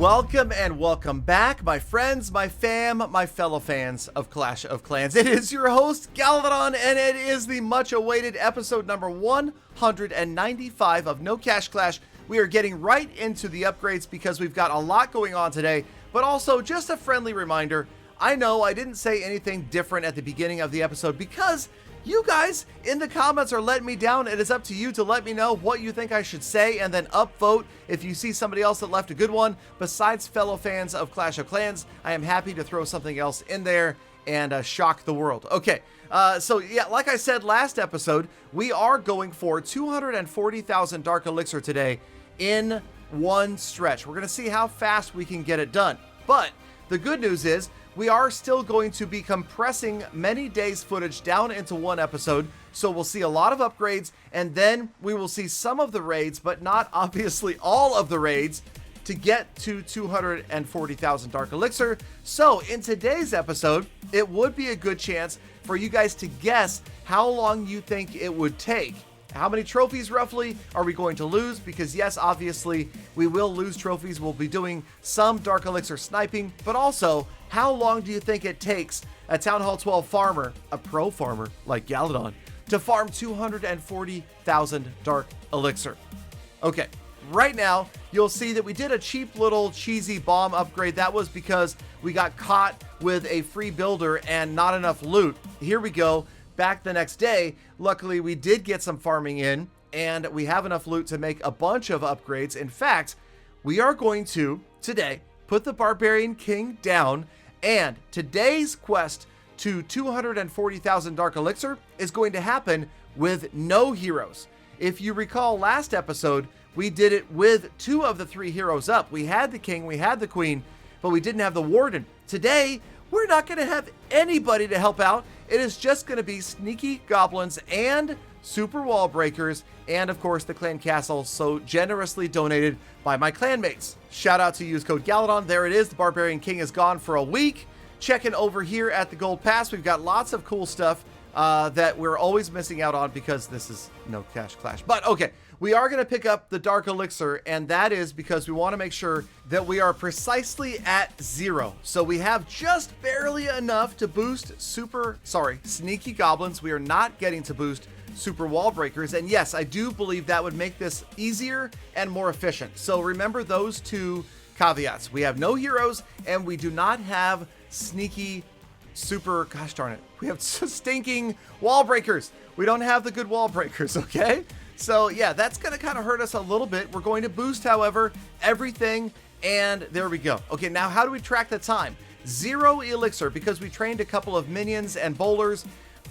Welcome and welcome back, my friends, my fam, my fellow fans of Clash of Clans. It is your host, Galadon, and it is the much-awaited episode number 195 of No Cash Clash. We are getting right into the upgrades because we've got a lot going on today, but also just a friendly reminder, I know I didn't say anything different at the beginning of the episode because you guys in the comments are letting me down. It is up to you to let me know what you think I should say and then upvote if you see somebody else that left a good one. Besides fellow fans of Clash of Clans, I am happy to throw something else in there and shock the world. Okay, so yeah, like I said last episode, we are going for 240,000 Dark Elixir today in one stretch. We're going to see how fast we can get it done. But the good news is we are still going to be compressing many days footage down into one episode, so we'll see a lot of upgrades, and then we will see some of the raids, but not obviously all of the raids, to get to 240,000 Dark Elixir. So in today's episode, it would be a good chance for you guys to guess how long you think it would take. How many trophies roughly are we going to lose? Because yes, obviously we will lose trophies. We'll be doing some Dark Elixir sniping, but also how long do you think it takes a Town Hall 12 farmer, a pro farmer like Galadon, to farm 240,000 Dark Elixir? Okay, right now you'll see that we did a cheap little cheesy bomb upgrade. That was because we got caught with a free builder and not enough loot. Here we go. Back the next day, luckily we did get some farming in and we have enough loot to make a bunch of upgrades. In fact, we are going to today put the Barbarian King down, and today's quest to 240,000 Dark Elixir is going to happen with no heroes. If you recall last episode, we did it with 2 of the 3 heroes up. We had the King, we had the Queen, but we didn't have the Warden. Today, we're not going to have anybody to help out. It is just going to be sneaky goblins and super wall breakers, and of course the clan castle so generously donated by my clanmates. Shout out to use code Galadon. There it is. The Barbarian King is gone for a week. Checking over here at the Gold Pass, we've got lots of cool stuff that we're always missing out on because this is No Cash Clash. But okay, we are going to pick up the Dark Elixir, and that is because we want to make sure that we are precisely at 0. So we have just barely enough to boost sneaky goblins. We are not getting to boost super wall breakers. And yes, I do believe that would make this easier and more efficient. So remember those 2 caveats. We have no heroes and we do not have sneaky gosh darn it, we have stinking wall breakers. We don't have the good wall breakers, okay? So yeah, that's gonna kind of hurt us a little bit. We're going to boost, however, everything, and there we go. Okay, now how do we track the time? 0 elixir, because we trained a couple of minions and bowlers.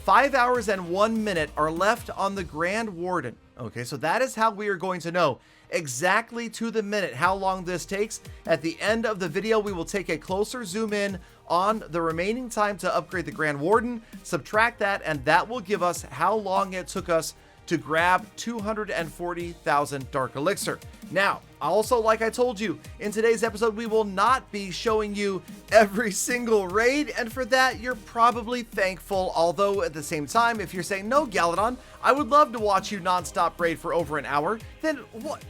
5 hours and 1 minute are left on the Grand Warden. Okay, so that is how we are going to know exactly to the minute how long this takes. At the end of the video, we will take a closer zoom in on the remaining time to upgrade the Grand Warden, subtract that, and that will give us how long it took us to grab 240,000 Dark Elixir. Now, also, like I told you, in today's episode, we will not be showing you every single raid, and for that, you're probably thankful. Although, at the same time, if you're saying, no, Galadon, I would love to watch you non-stop raid for over an hour, then what?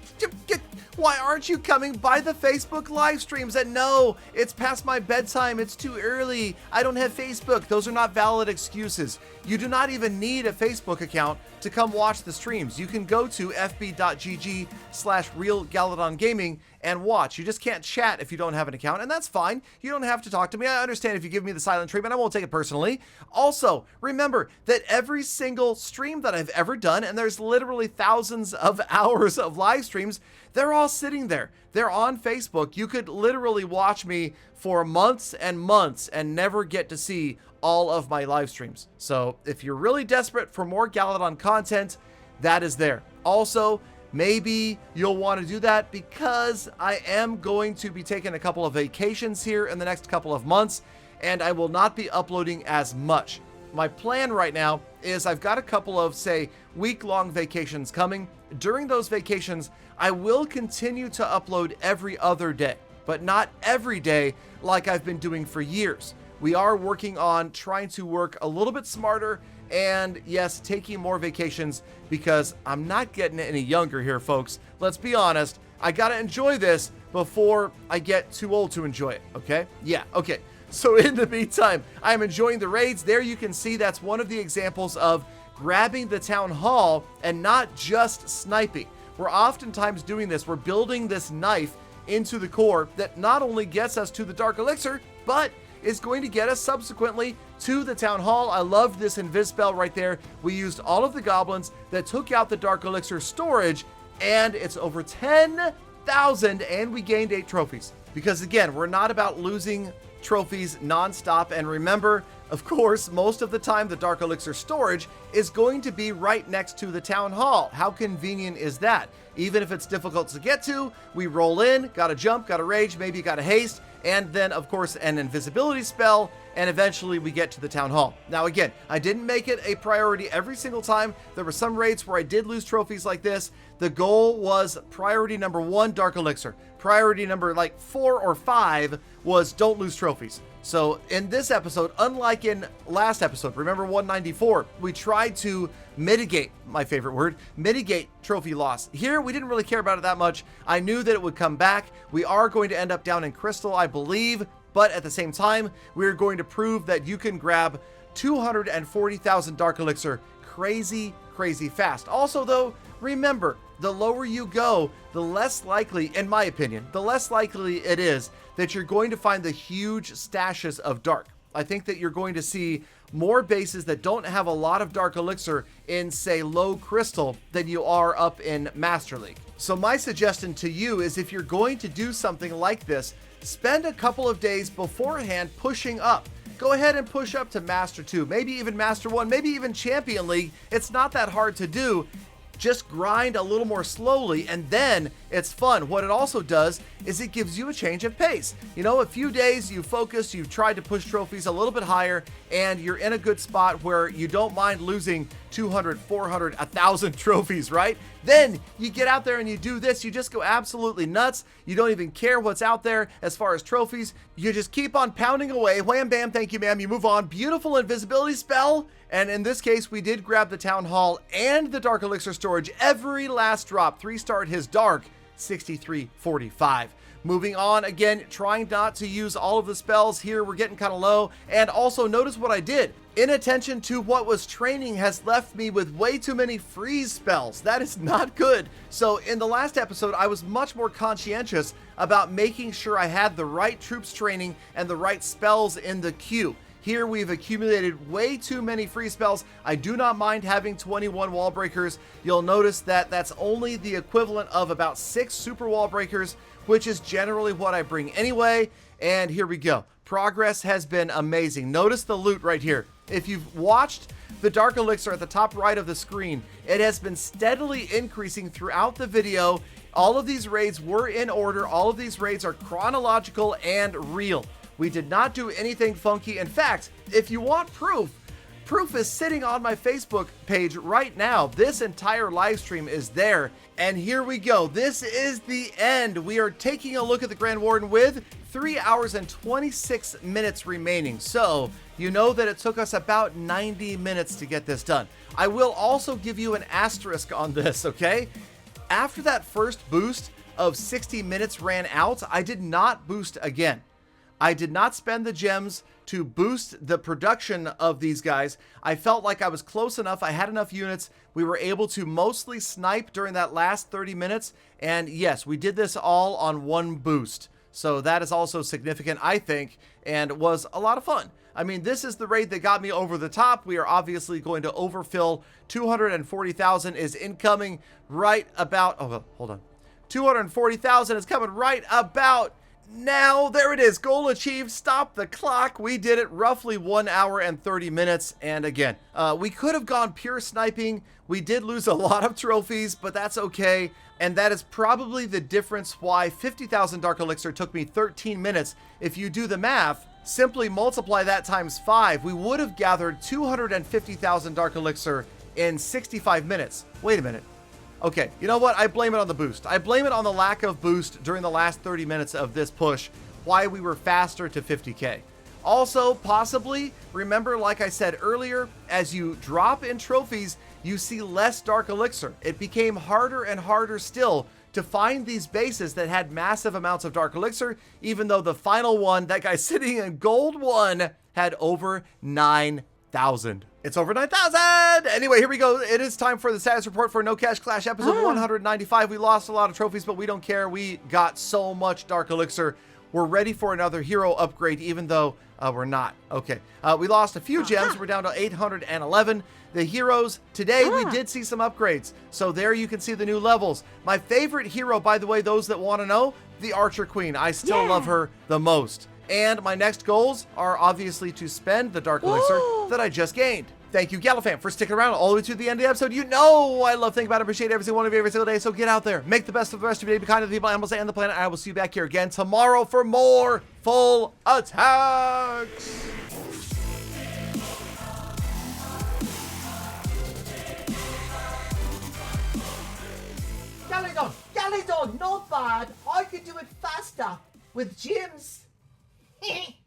Why aren't you coming by the Facebook live streams? And no, it's past my bedtime, it's too early, I don't have Facebook. Those are not valid excuses. You do not even need a Facebook account to come watch the streams. You can go to fb.gg/realgaladongaming and watch. You just can't chat if you don't have an account, and that's fine. You don't have to talk to me. I understand if you give me the silent treatment. I won't take it personally. Also, remember that every single stream that I've ever done, and there's literally thousands of hours of live streams, they're all sitting there. They're on Facebook. You could literally watch me for months and months and never get to see all of my live streams. So if you're really desperate for more Galadon content, that is there. Also, maybe you'll want to do that because I am going to be taking a couple of vacations here in the next couple of months, and I will not be uploading as much. My plan right now is I've got a couple of, say, week-long vacations coming. During those vacations, I will continue to upload every other day, but not every day like I've been doing for years. We are working on trying to work a little bit smarter and, yes, taking more vacations because I'm not getting any younger here, folks. Let's be honest. I gotta enjoy this before I get too old to enjoy it, okay? Yeah, okay. So in the meantime, I'm enjoying the raids. There you can see that's one of the examples of grabbing the town hall and not just sniping. We're oftentimes doing this. We're building this knife into the core that not only gets us to the Dark Elixir, but is going to get us subsequently to the town hall. I loved this invis spell right there. We used all of the goblins that took out the Dark Elixir storage, and it's over 10,000, and we gained 8 trophies. Because again, we're not about losing trophies nonstop. And remember, of course, most of the time the Dark Elixir storage is going to be right next to the town hall. How convenient is that? Even if it's difficult to get to, we roll in, gotta jump, gotta rage, maybe gotta haste, and then of course an invisibility spell, and eventually we get to the town hall. Now again, I didn't make it a priority every single time. There were some raids where I did lose trophies like this. The goal was priority number 1, Dark Elixir. Priority number like 4 or 5 was don't lose trophies. So in this episode, unlike in last episode, remember 194, we tried to mitigate, my favorite word, mitigate trophy loss. Here, we didn't really care about it that much. I knew that it would come back. We are going to end up down in Crystal, I believe, but at the same time, we're going to prove that you can grab 240,000 Dark Elixir crazy fast. Also though, remember, the lower you go, the less likely, in my opinion, the less likely it is that you're going to find the huge stashes of dark. I think that you're going to see more bases that don't have a lot of Dark Elixir in, say, low Crystal than you are up in Master League. So my suggestion to you is if you're going to do something like this, spend a couple of days beforehand pushing up. Go ahead and push up to Master 2, maybe even Master 1, maybe even Champion League. It's not that hard to do. Just grind a little more slowly, and then it's fun. What it also does is it gives you a change of pace. You know, a few days you focus, you've tried to push trophies a little bit higher, and you're in a good spot where you don't mind losing 200, 400, 1,000 trophies, right? Then you get out there and you do this, you just go absolutely nuts. You don't even care what's out there as far as trophies. You just keep on pounding away. Wham, bam, thank you, ma'am. You move on. Beautiful invisibility spell. And in this case, we did grab the Town Hall and the Dark Elixir storage. Every last drop. 3-starred his Dark, 6345. Moving on, again, trying not to use all of the spells here. We're getting kind of low. And also, notice what I did. Inattention to what was training has left me with way too many freeze spells. That is not good. So in the last episode, I was much more conscientious about making sure I had the right troops training and the right spells in the queue. Here we've accumulated way too many free spells. I do not mind having 21 wall breakers. You'll notice that that's only the equivalent of about 6 super wall breakers, which is generally what I bring anyway. And here we go. Progress has been amazing. Notice the loot right here. If you've watched the Dark Elixir at the top right of the screen, it has been steadily increasing throughout the video. All of these raids were in order. All of these raids are chronological and real. We did not do anything funky. In fact, if you want proof is sitting on my Facebook page right now. This entire live stream is there. And here we go. This is the end. We are taking a look at the Grand Warden with 3 hours and 26 minutes remaining. So you know that it took us about 90 minutes to get this done. I will also give you an asterisk on this, okay? After that first boost of 60 minutes ran out, I did not boost again. I did not spend the gems to boost the production of these guys. I felt like I was close enough. I had enough units. We were able to mostly snipe during that last 30 minutes. And yes, we did this all on one boost. So that is also significant, I think, and was a lot of fun. I mean, this is the raid that got me over the top. We are obviously going to overfill. 240,000 is incoming right about... Oh, well, hold on. 240,000 is coming right about... Now, there it is. Goal achieved. Stop the clock. We did it roughly 1 hour and 30 minutes. And again, we could have gone pure sniping. We did lose a lot of trophies, but that's okay. And that is probably the difference why 50,000 Dark Elixir took me 13 minutes. If you do the math, simply multiply that times 5. We would have gathered 250,000 Dark Elixir in 65 minutes. Wait a minute. Okay, you know what? I blame it on the boost. I blame it on the lack of boost during the last 30 minutes of this push, why we were faster to 50k. Also, possibly, remember, like I said earlier, as you drop in trophies, you see less Dark Elixir. It became harder and harder still to find these bases that had massive amounts of Dark Elixir, even though the final one, that guy sitting in gold 1, had over 9,000. It's over 9,000! Anyway, here we go. It is time for the status report for No Cash Clash episode 195. We lost a lot of trophies, but we don't care. We got so much Dark Elixir. We're ready for another hero upgrade, even though we're not. Okay, we lost a few gems. We're down to 811. The heroes, today we did see some upgrades. So there you can see the new levels. My favorite hero, by the way, those that want to know, the Archer Queen. I still love her the most. And my next goals are obviously to spend the Dark Elixir that I just gained. Thank you, Galafam, for sticking around all the way to the end of the episode. You know I love, think about, appreciate every single one of you every single day. So get out there, make the best of the rest of your day, be kind to the people, animals, and the planet. I will see you back here again tomorrow for more full attacks. Galadon, not bad. I could do it faster with gyms.